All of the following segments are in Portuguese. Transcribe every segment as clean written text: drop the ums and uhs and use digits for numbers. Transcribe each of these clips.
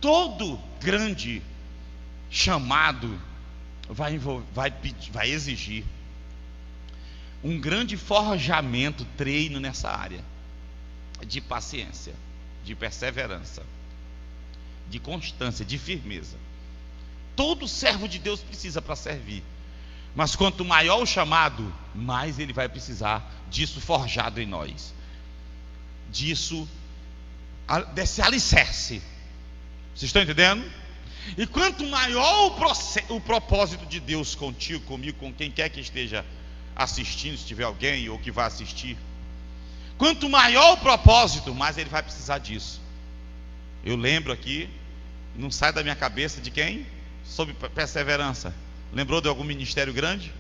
Todo grande chamado vai exigir um grande forjamento, treino nessa área de paciência, de perseverança, de constância, de firmeza. Todo servo de Deus precisa para servir. Mas quanto maior o chamado, mais ele vai precisar disso forjado em nós, desse alicerce. Vocês estão entendendo? E quanto maior o propósito de Deus contigo, comigo, com quem quer que esteja assistindo, se tiver alguém ou que vai assistir, quanto maior o propósito, mais ele vai precisar disso. Eu lembro aqui, não sai da minha cabeça de quem? Sobre perseverança. Lembrou de algum ministério grande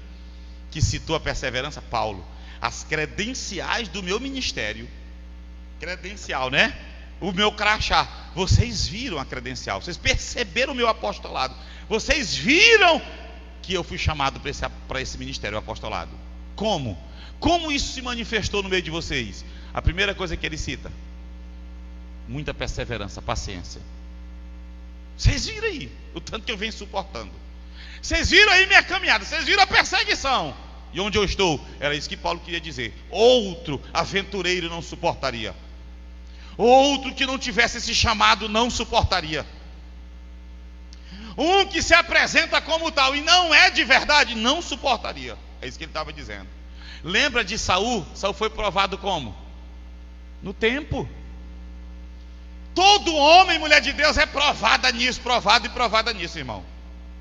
que citou a perseverança? Paulo. As credenciais do meu ministério, credencial, né? O meu crachá. Vocês viram a credencial, vocês perceberam o meu apostolado, vocês viram que eu fui chamado para esse ministério, o apostolado. Como? Como isso se manifestou no meio de vocês? A primeira coisa que ele cita: muita perseverança, paciência. Vocês viram aí o tanto que eu venho suportando. Vocês viram aí minha caminhada, vocês viram a perseguição. E onde eu estou? Era isso que Paulo queria dizer. Outro aventureiro não suportaria. Outro que não tivesse esse chamado não suportaria. Um que se apresenta como tal e não é de verdade, não suportaria. É isso que ele estava dizendo. Lembra de Saul? Saul foi provado como? No tempo. Todo homem e mulher de Deus é provado e provada nisso, irmão.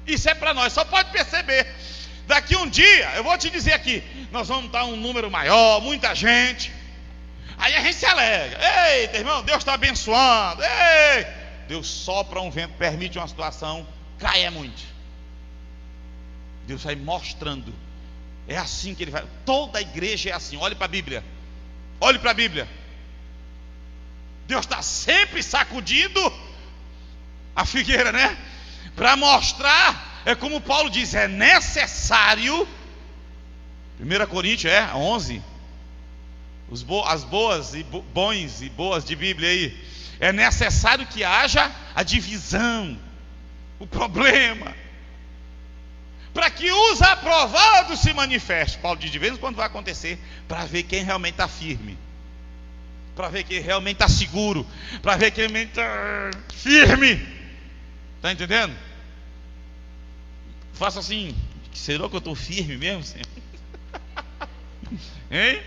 Isso é para nós, só pode perceber. Daqui um dia, eu vou te dizer aqui, nós vamos estar um número maior, muita gente. Aí a gente se alegra. Eita, irmão, Deus está abençoando. Ei, Deus sopra um vento, permite uma situação, cai muito. Deus vai mostrando. É assim que ele vai. Toda a igreja é assim. Olhe para a Bíblia. Olhe para a Bíblia. Deus está sempre sacudindo a figueira, né? Para mostrar, é como Paulo diz, é necessário. 1 Coríntios 11. As boas e bons e boas de Bíblia aí. É necessário que haja a divisão, o problema, para que os aprovados se manifestem. Paulo diz de vez em quando vai acontecer, para ver quem realmente está firme, para ver quem realmente está seguro, para ver quem realmente está firme. Está entendendo? Faça assim: será que eu estou firme mesmo, Senhor? Hein?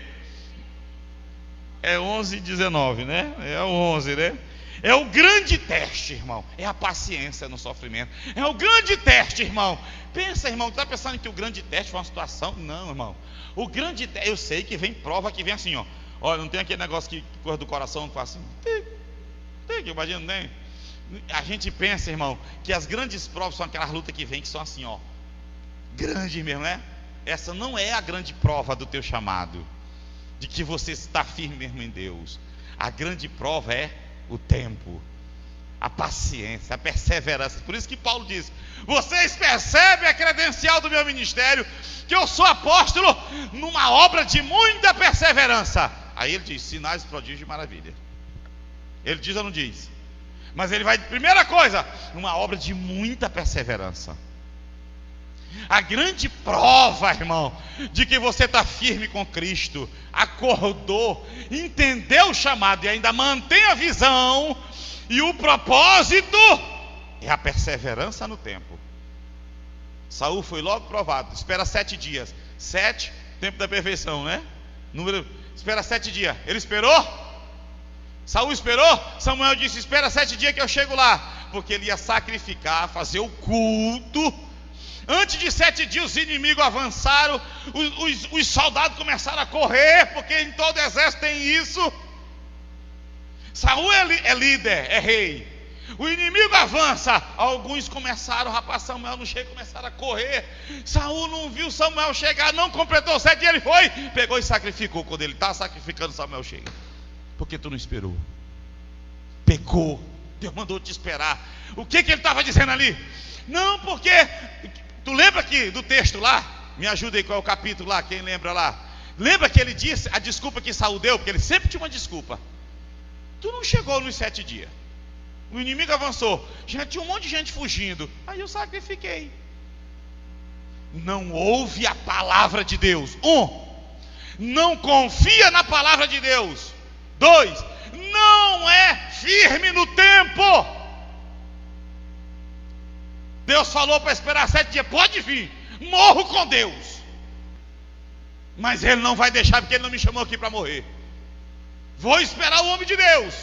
É 11:19, né? É o 11, né? É o grande teste, irmão. É a paciência no sofrimento. É o grande teste, irmão. Pensa, irmão, está pensando que o grande teste foi uma situação? Não, irmão. O grande teste, eu sei que vem prova que vem assim, ó. Olha, não tem aquele negócio que corre do coração que faz assim. Tem que, imagina, não tem? A gente pensa, irmão, que as grandes provas são aquelas lutas que vem, que são assim, ó. Grande mesmo, né? Essa não é a grande prova do teu chamado, de que você está firme mesmo em Deus. A grande prova é o tempo, a paciência, a perseverança. Por isso que Paulo diz: vocês percebem a credencial do meu ministério, que eu sou apóstolo numa obra de muita perseverança. Aí ele diz: sinais, prodígios e maravilha. Ele diz ou não diz? Mas ele vai, primeira coisa, numa obra de muita perseverança. A grande prova, irmão, de que você está firme com Cristo, acordou, entendeu o chamado e ainda mantém a visão e o propósito, é a perseverança no tempo. Saul foi logo provado. Espera 7 dias. 7, tempo da perfeição, né? Espera 7 dias. Ele esperou? Saul esperou? Samuel disse: espera 7 dias que eu chego lá. Porque ele ia sacrificar, fazer o culto. Antes de 7 dias os inimigos avançaram, os soldados começaram a correr, porque em todo exército tem isso. Saul é líder, é rei. O inimigo avança, alguns começaram, rapaz, Samuel não chega, começaram a correr. Saul não viu Samuel chegar, não completou 7 dias, ele foi, pegou e sacrificou. Quando ele está sacrificando, Samuel chega. Porque tu não esperou? Pecou, Deus mandou te esperar. O que ele estava dizendo ali? Não, porque... Tu lembra aqui do texto lá? Me ajuda aí, qual é o capítulo lá? Quem lembra lá? Lembra que ele disse a desculpa que Saul deu? Porque ele sempre tinha uma desculpa. Tu não chegou nos 7 dias. O inimigo avançou. Já tinha um monte de gente fugindo. Aí eu sacrifiquei. Não ouve a palavra de Deus. não confia na palavra de Deus. 2, não é firme no tempo. Deus falou para esperar 7 dias. Pode vir, morro com Deus. Mas Ele não vai deixar, porque Ele não me chamou aqui para morrer. Vou esperar o homem de Deus.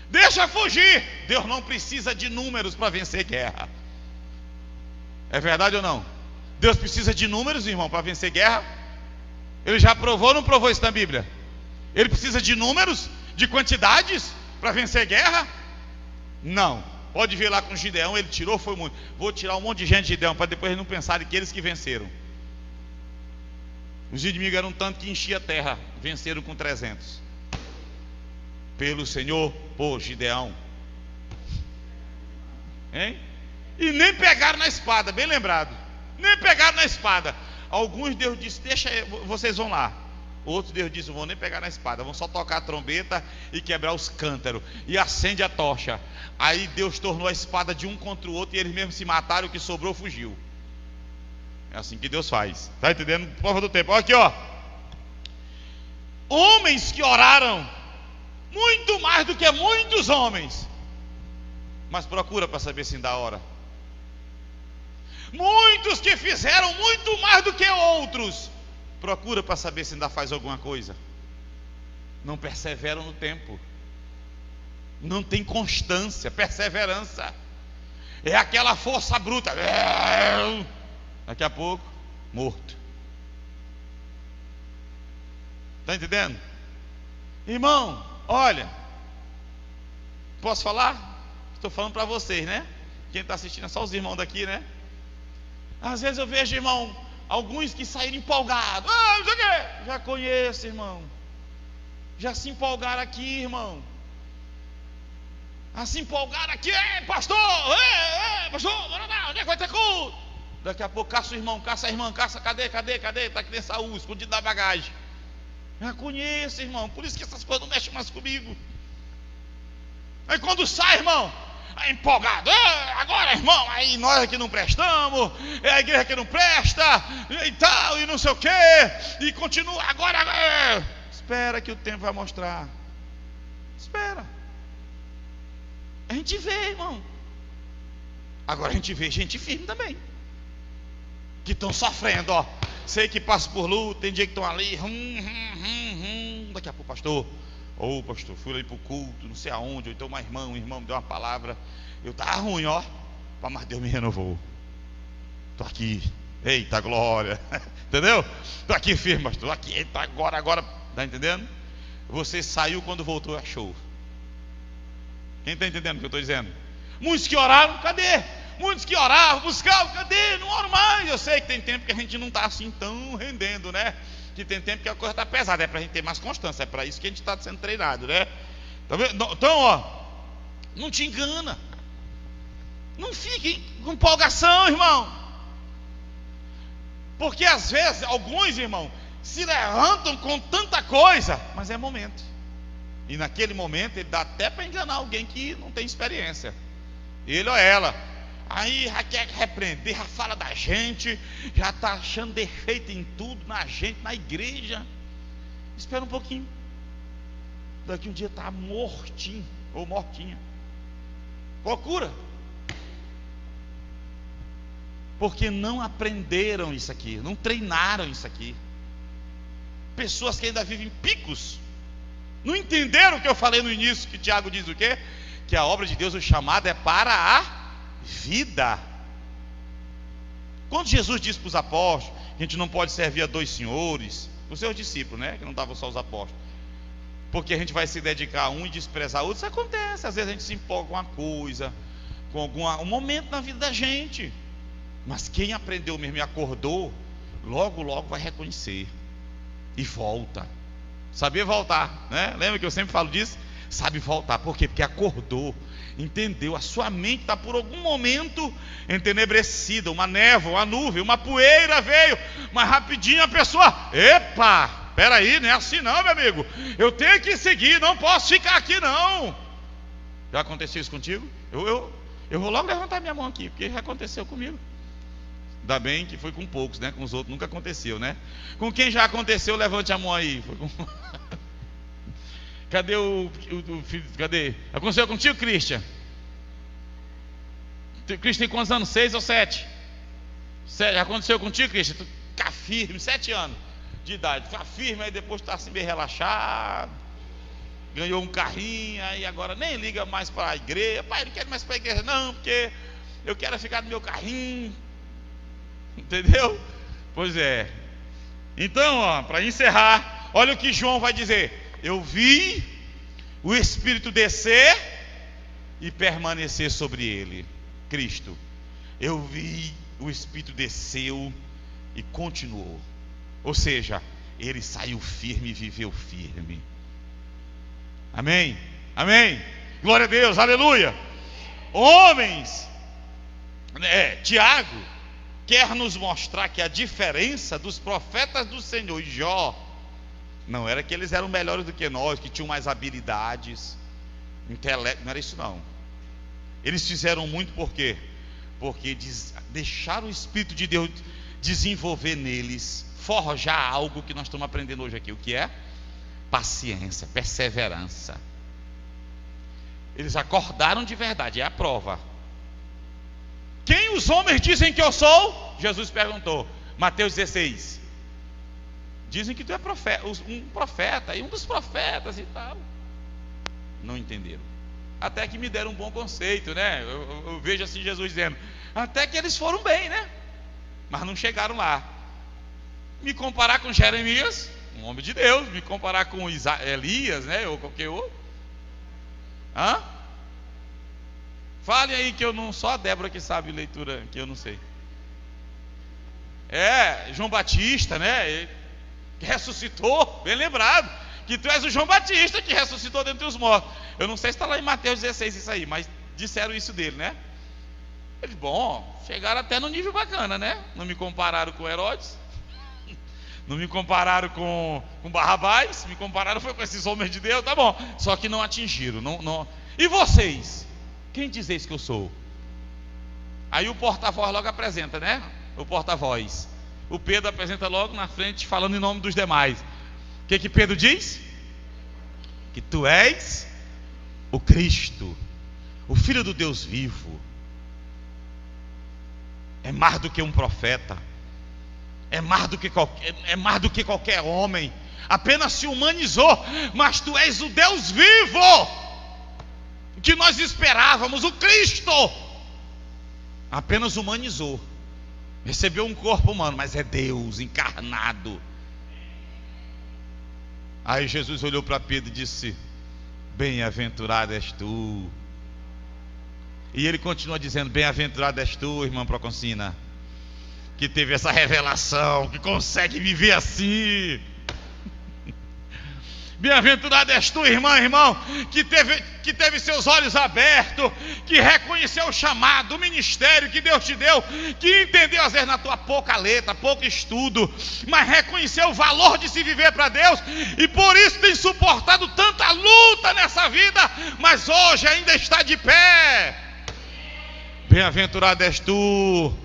Deixa fugir. Deus não precisa de números para vencer guerra. É verdade ou não? Deus precisa de números, irmão, para vencer guerra? Ele já provou ou não provou isso na Bíblia? Ele precisa de números, de quantidades para vencer guerra? Não. Pode ver lá com Gideão, ele tirou, foi muito. Vou tirar um monte de gente de Gideão, para depois eles não pensarem que eles que venceram. Os inimigos eram tanto que enchia a terra. Venceram com 300. Pelo Senhor, por Gideão. Hein? E nem pegaram na espada, bem lembrado. Nem pegaram na espada. Alguns Deus disse, deixa, vocês vão lá. Outros Deus disse, não vão nem pegar na espada, vão só tocar a trombeta e quebrar os cântaros. E acende a tocha. Aí Deus tornou a espada de um contra o outro e eles mesmos se mataram, o que sobrou fugiu. É assim que Deus faz. Está entendendo? Prova do tempo. Olha aqui, ó. Homens que oraram muito mais do que muitos homens, mas procura para saber se ainda hora. Muitos que fizeram muito mais do que outros, procura para saber se ainda faz alguma coisa. Não perseveram no tempo. Não tem constância, perseverança. É aquela força bruta. Daqui a pouco, morto. Está entendendo? Irmão, olha, posso falar? Estou falando para vocês, né? Quem está assistindo é só os irmãos daqui, né? Às vezes eu vejo, irmão, alguns que saíram empolgados. Não sei o quê. Já conheço, irmão. Já se empolgaram aqui, irmão. Se empolgaram aqui, pastor, pastor, onde é que vai ter culto? Daqui a pouco caça o irmão, caça a irmã, caça, cadê? Está aqui nessa Saúl, escondido da bagagem. Já conheço, irmão, por isso que essas coisas não mexem mais comigo. Aí quando sai, irmão, aí empolgado, agora, irmão, aí nós aqui não prestamos, é a igreja que não presta, e tal, e não sei o que, e continua, agora, espera que o tempo vai mostrar. Espera. A gente vê, irmão. Agora a gente vê gente firme também, que estão sofrendo, ó. Sei que passa por luta, tem dia que estão ali, daqui a pouco, pastor, pastor, fui ali para o culto, não sei aonde, ou então um irmão me deu uma palavra, eu estava ruim, ó, mas Deus me renovou, estou aqui, eita glória, entendeu? Estou aqui firme, pastor, aqui, eita, agora, está entendendo? Você saiu, quando voltou, achou. Quem está entendendo o que eu estou dizendo? Muitos que oraram, cadê? Muitos que oravam, buscavam, cadê? Não oram mais. Eu sei que tem tempo que a gente não está assim tão rendendo, né? Que tem tempo que a coisa está pesada, é para a gente ter mais constância, é para isso que a gente está sendo treinado, né? Tá vendo? Então, ó, não te engana. Não fique com empolgação, irmão. Porque às vezes, alguns, irmão, se levantam com tanta coisa, mas é momento. E naquele momento, ele dá até para enganar alguém que não tem experiência. Ele ou ela. Aí já quer repreender, já fala da gente, já está achando defeito em tudo, na gente, na igreja. Espera um pouquinho. Daqui um dia está mortinho ou mortinha. Procura. Porque não aprenderam isso aqui, não treinaram isso aqui. Pessoas que ainda vivem picos, não entenderam o que eu falei no início, que Tiago diz o quê? Que a obra de Deus, o chamado é para a vida. Quando Jesus disse para os apóstolos que a gente não pode servir a 2 senhores, os seus discípulos, né, que não estavam só os apóstolos, porque a gente vai se dedicar a um e desprezar outro. Isso acontece, às vezes a gente se empolga com uma coisa, com um momento na vida da gente, mas quem aprendeu mesmo e acordou, logo vai reconhecer e volta. Saber voltar, né? Lembra que eu sempre falo disso? Sabe voltar, por quê? Porque acordou, entendeu, a sua mente está por algum momento entenebrecida, uma névoa, uma nuvem, uma poeira veio, mas rapidinho a pessoa, epa, peraí, não é assim não, meu amigo, eu tenho que seguir, não posso ficar aqui não. Já aconteceu isso contigo? Eu vou logo levantar minha mão aqui, porque já aconteceu comigo. Ainda bem que foi com poucos, né? Com os outros nunca aconteceu, né? Com quem já aconteceu, levante a mão aí. Foi com... Cadê o filho? Cadê? Aconteceu contigo, Christian? Christian tem quantos anos? 6 ou 7? Já aconteceu contigo, Christian? Tu fica firme, 7 anos de idade. Fica firme, aí depois tu tá assim bem relaxado. Ganhou um carrinho, aí agora nem liga mais para a igreja. Pai, não quero mais para a igreja não, porque eu quero ficar no meu carrinho. Entendeu? Pois é. Então, para encerrar, olha o que João vai dizer. Eu vi o Espírito descer e permanecer sobre ele. Cristo. Eu vi o Espírito desceu e continuou. Ou seja, ele saiu firme e viveu firme. Amém? Amém? Glória a Deus, aleluia. Homens, Tiago quer nos mostrar que a diferença dos profetas do Senhor e Jó não era que eles eram melhores do que nós, que tinham mais habilidades, intelecto, não era isso não. Eles fizeram muito por quê? Porque deixaram o Espírito de Deus desenvolver neles, forjar algo que nós estamos aprendendo hoje aqui. O que é? Paciência, perseverança. Eles acordaram de verdade, é a prova. Quem os homens dizem que eu sou? Jesus perguntou, Mateus 16. Dizem que tu é um profeta, e um dos profetas e tal. Não entenderam. Até que me deram um bom conceito, né? Eu vejo assim Jesus dizendo, até que eles foram bem, né? Mas não chegaram lá. Me comparar com Jeremias, um homem de Deus, me comparar com Elias, né? Ou qualquer outro. Hã? Fale aí que eu não, só a Débora que sabe leitura, que eu não sei. João Batista, né? Que ressuscitou, bem lembrado, que tu és o João Batista que ressuscitou dentre os mortos. Eu não sei se está lá em Mateus 16 isso aí, mas disseram isso dele, né? Eles, bom, chegaram até no nível bacana, né? Não me compararam com Herodes, não me compararam com Barrabás, me compararam foi com esses homens de Deus, tá bom, só que não atingiram, não. E vocês? Quem dizeis que eu sou? Aí o porta-voz logo apresenta, né? O porta-voz. O Pedro apresenta logo na frente, falando em nome dos demais. O que Pedro diz? Que tu és o Cristo, o Filho do Deus vivo. É mais do que um profeta, é mais do que qualquer homem. Apenas se humanizou, mas tu és o Deus vivo, o que nós esperávamos, o Cristo. Apenas humanizou, recebeu um corpo humano, mas é Deus encarnado. Aí Jesus olhou para Pedro e disse: bem-aventurado és tu. E ele continua dizendo: bem-aventurado és tu, irmã Proconcina, que teve essa revelação, que consegue viver assim. Bem-aventurado és tu, irmão, que teve seus olhos abertos, que reconheceu o chamado, o ministério que Deus te deu, que entendeu às vezes na tua pouca letra, pouco estudo, mas reconheceu o valor de se viver para Deus, e por isso tem suportado tanta luta nessa vida, mas hoje ainda está de pé. Bem-aventurado és tu,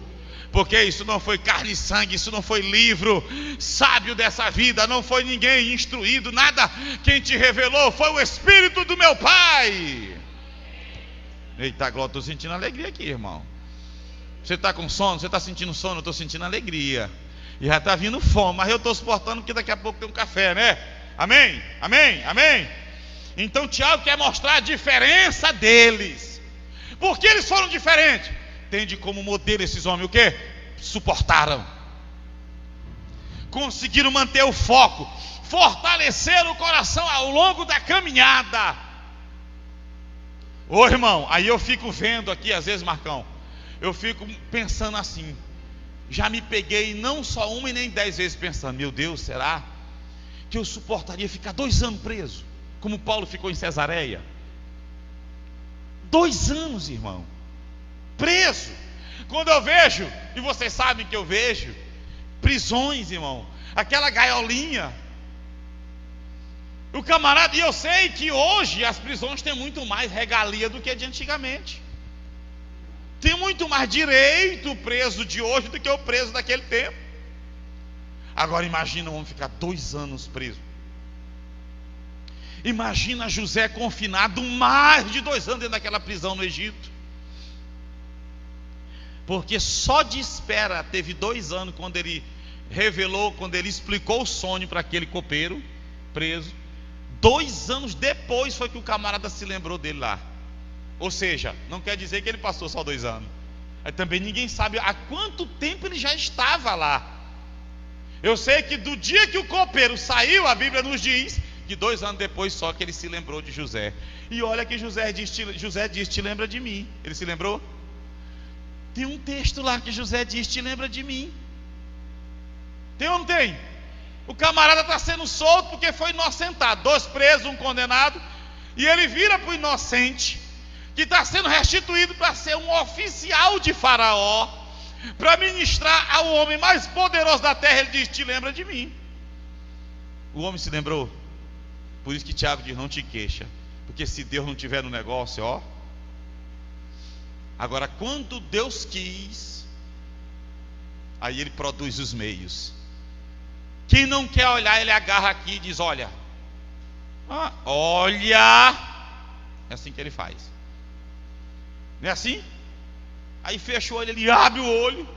porque isso não foi carne e sangue, isso não foi livro sábio dessa vida, não foi ninguém instruído, nada. Quem te revelou foi o Espírito do meu Pai. Eita glória, estou sentindo alegria aqui, irmão. Você está com sono? Você está sentindo sono? Eu estou sentindo alegria. E já está vindo fome, mas eu estou suportando porque daqui a pouco tem um café, né? Amém? Amém? Amém? Então Tiago quer mostrar a diferença deles. Por que eles foram diferentes? Tende como modelo esses homens o quê? Suportaram, conseguiram manter o foco, fortaleceram o coração ao longo da caminhada. Ô irmão, aí eu fico vendo aqui, às vezes, Marcão, eu fico pensando assim, já me peguei não só uma e nem 10 vezes pensando: meu Deus, será que eu suportaria ficar 2 anos preso, como Paulo ficou em Cesareia? 2 anos, irmão, preso. Quando eu vejo, e vocês sabem que eu vejo prisões, irmão, aquela gaiolinha, O camarada, e eu sei que hoje as prisões têm muito mais regalia do que de antigamente. Tem muito mais direito o preso de hoje do que o preso daquele tempo. Agora imagina, vamos ficar 2 anos preso. Imagina José confinado mais de 2 anos dentro daquela prisão no Egito. Porque só de espera teve 2 anos quando ele revelou, quando ele explicou o sonho para aquele copeiro preso. 2 anos depois foi que o camarada se lembrou dele lá. Ou seja, não quer dizer que ele passou só 2 anos. Aí também ninguém sabe há quanto tempo ele já estava lá. Eu sei que do dia que o copeiro saiu, a Bíblia nos diz que 2 anos depois só que ele se lembrou de José. E olha que José diz, te lembra de mim. Ele se lembrou? Tem um texto lá que José diz, te lembra de mim. Tem ou não tem? O camarada está sendo solto porque foi inocentado. 2 presos, 1 condenado. E ele vira para o inocente, que está sendo restituído para ser um oficial de Faraó, para ministrar ao homem mais poderoso da terra. Ele diz, te lembra de mim. O homem se lembrou. Por isso que Tiago diz, não te queixa, porque se Deus não tiver no negócio, ó. Agora, quando Deus quis, aí ele produz os meios. Quem não quer olhar, ele agarra aqui e diz, olha, olha. É assim que ele faz. Não é assim? Aí fecha o olho, ele abre o olho.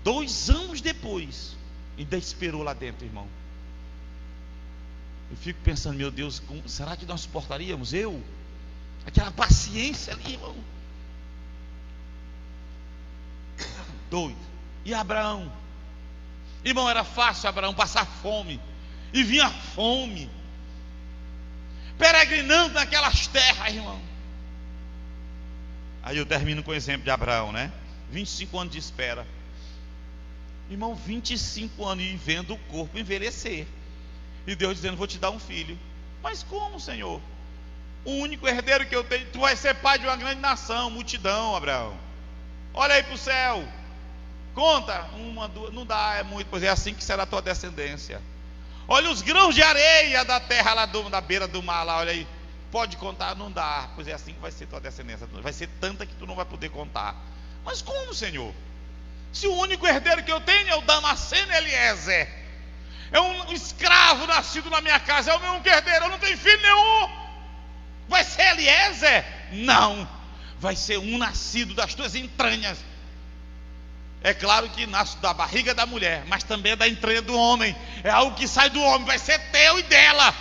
2 anos depois, ainda esperou lá dentro, irmão. Eu fico pensando, meu Deus, será que nós suportaríamos? Aquela paciência ali, irmão. Doido. E Abraão? Irmão, era fácil Abraão passar fome. E vinha fome. Peregrinando naquelas terras, irmão. Aí eu termino com o exemplo de Abraão, né? 25 anos de espera. Irmão, 25 anos e vendo o corpo envelhecer. E Deus dizendo, vou te dar um filho. Mas como, Senhor? O único herdeiro que eu tenho, tu vai ser pai de uma grande nação, multidão, Abraão. Olha aí para o céu. Conta, 1, 2, não dá, é muito, pois é assim que será a tua descendência. Olha os grãos de areia da terra lá da beira do mar lá, olha aí. Pode contar? Não dá, pois é assim que vai ser tua descendência. Vai ser tanta que tu não vai poder contar. Mas como, Senhor? Se o único herdeiro que eu tenho é o Damasceno Eliezer, é um escravo nascido na minha casa, é o meu único herdeiro, eu não tenho filho nenhum. Vai ser Eliezer? Não, vai ser um nascido das tuas entranhas. É claro que nasce da barriga da mulher, mas também é da entranha do homem. É algo que sai do homem, vai ser teu e dela.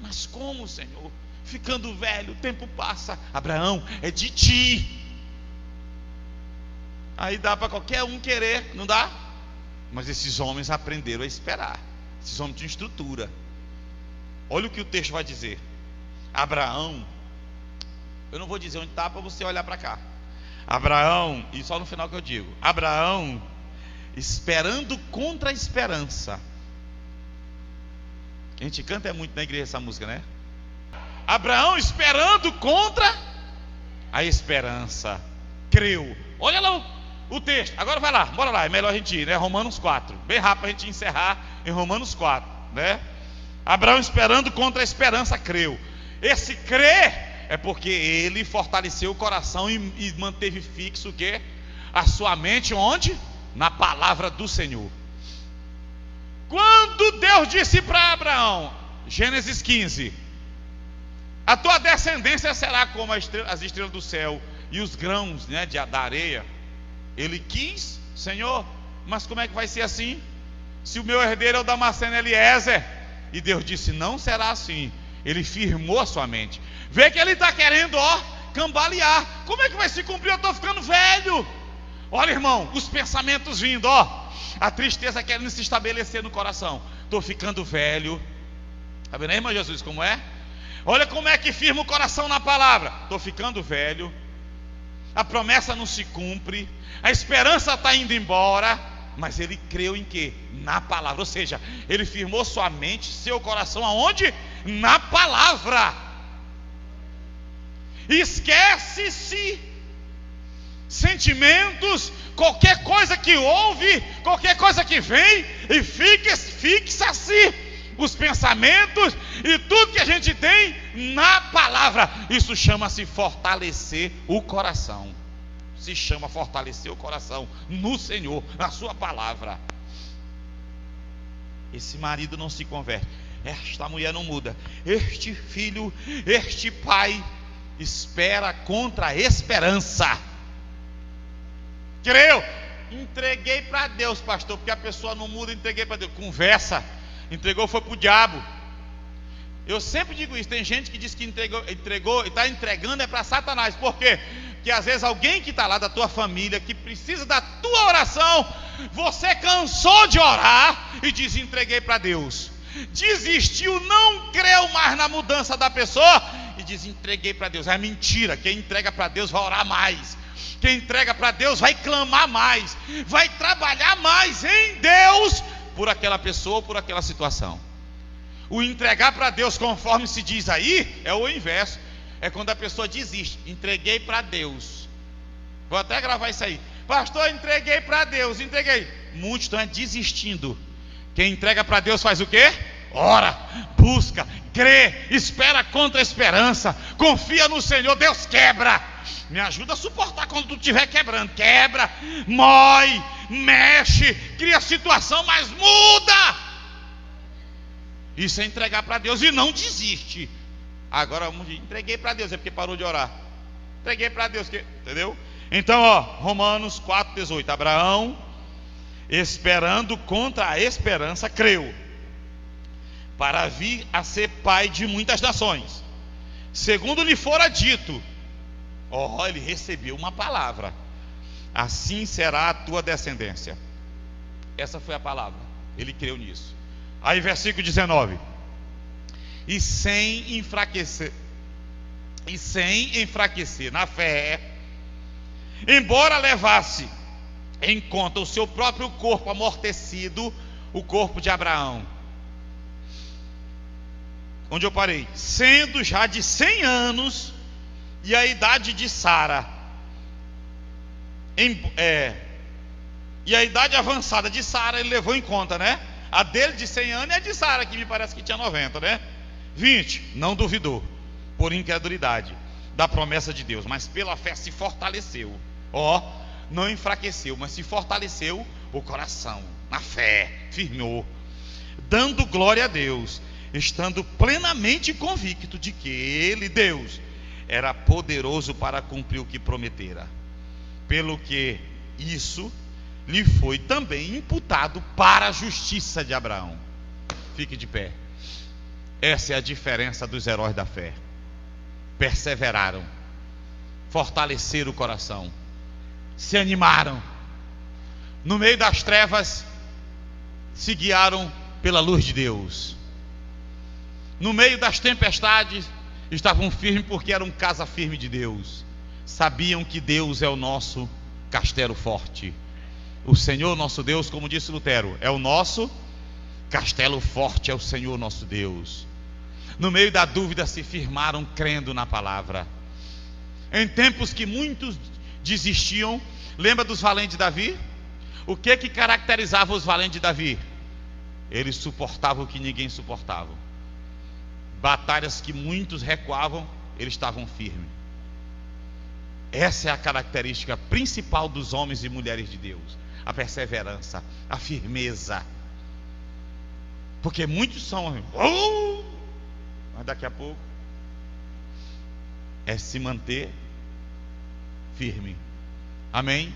Mas como, Senhor? Ficando velho, o tempo passa. Abraão, é de ti. Aí dá para qualquer um querer, não dá? Mas esses homens aprenderam a esperar. Esses homens tinham estrutura. Olha o que o texto vai dizer. Abraão, eu não vou dizer onde está para você olhar para cá. Abraão, e só no final que eu digo, Abraão, esperando contra a esperança. A gente canta muito na igreja essa música, né? Abraão esperando contra a esperança, creu. Olha lá o texto, agora vai lá, bora lá, é melhor a gente ir, né? Romanos 4, bem rápido a gente encerrar em Romanos 4, né? Abraão esperando contra a esperança, creu. Esse crer é porque ele fortaleceu o coração e manteve fixo o quê? A sua mente onde? Na palavra do Senhor. Quando Deus disse para Abraão, Gênesis 15, a tua descendência será como as estrelas do céu e os grãos, né, da areia. Ele quis, Senhor, mas como é que vai ser assim? Se o meu herdeiro é o Damasceno Eliezer. E Deus disse, não será assim. Ele firmou a sua mente. Vê que ele está querendo, cambalear. Como é que vai se cumprir? Eu estou ficando velho. Olha, irmão, os pensamentos vindo, a tristeza querendo se estabelecer no coração. Estou ficando velho. Está vendo aí, irmão Jesus, como é? Olha como é que firma o coração na palavra. Estou ficando velho. A promessa não se cumpre. A esperança está indo embora. Mas ele creu em quê? Na palavra. Ou seja, ele firmou sua mente, seu coração aonde? Na palavra. Esquece-se sentimentos, qualquer coisa que ouve, qualquer coisa que vem, e fixa-se os pensamentos e tudo que a gente tem na palavra. Isso chama-se fortalecer o coração. Se chama fortalecer o coração no Senhor, na sua palavra. Esse marido não se converte, esta mulher não muda, este filho, este pai espera contra a esperança. Creu, entreguei para Deus, pastor, porque a pessoa não muda, entreguei para Deus. Conversa, entregou foi para o diabo. Eu sempre digo isso, tem gente que diz que entregou e está entregando é para Satanás. Por quê? Porque às vezes alguém que está lá da tua família, que precisa da tua oração, você cansou de orar e diz: entreguei para Deus. Desistiu, não creu mais na mudança da pessoa e diz: entreguei para Deus. É mentira. Quem entrega para Deus vai orar mais. Quem entrega para Deus vai clamar mais, vai trabalhar mais em Deus por aquela pessoa ou por aquela situação. O entregar para Deus, conforme se diz aí, é o inverso. É quando a pessoa desiste. Entreguei para Deus. Vou até gravar isso aí. Pastor, entreguei para Deus. Entreguei. Muitos estão desistindo. Quem entrega para Deus faz o quê? Ora, busca, crê, espera contra a esperança, confia no Senhor. Deus quebra. Me ajuda a suportar quando tu estiver quebrando. Quebra, mói, mexe, cria situação, mas muda. Isso é entregar para Deus e não desiste. Agora vamos dizer, entreguei para Deus, é porque parou de orar. Entreguei para Deus, entendeu? Então, Romanos 4,18. Abraão, esperando contra a esperança, creu, para vir a ser pai de muitas nações, segundo lhe fora dito. Ele recebeu uma palavra: assim será a tua descendência. Essa foi a palavra, ele creu nisso. Aí versículo 19: e sem enfraquecer na fé, embora levasse em conta o seu próprio corpo amortecido, o corpo de Abraão. Onde eu parei? Sendo já de 100 anos e a idade de Sara, e a idade avançada de Sara ele levou em conta, né? A dele de 100 anos e a de Sara, que me parece que tinha 90, né? 20, não duvidou, por incredulidade, da promessa de Deus, mas pela fé se fortaleceu. Não enfraqueceu, mas se fortaleceu o coração, na fé, firmou, dando glória a Deus, estando plenamente convicto de que Ele, Deus, era poderoso para cumprir o que prometera, pelo que isso lhe foi também imputado para a justiça de Abraão. Fique de pé. Essa é a diferença dos heróis da fé. Perseveraram, fortaleceram o coração, se animaram, no meio das trevas se guiaram pela luz de Deus, no meio das tempestades estavam firmes porque eram casa firme de Deus, sabiam que Deus é o nosso castelo forte. O Senhor nosso Deus, como disse Lutero, é o nosso castelo forte, é o Senhor nosso Deus. No meio da dúvida se firmaram crendo na palavra. Em tempos que muitos desistiam, lembra dos valentes de Davi? O que caracterizava os valentes de Davi? Eles suportavam o que ninguém suportava. Batalhas que muitos recuavam, eles estavam firmes. Essa é a característica principal dos homens e mulheres de Deus: a perseverança, a firmeza. Porque muitos são, mas daqui a pouco é se manter firme. Amém?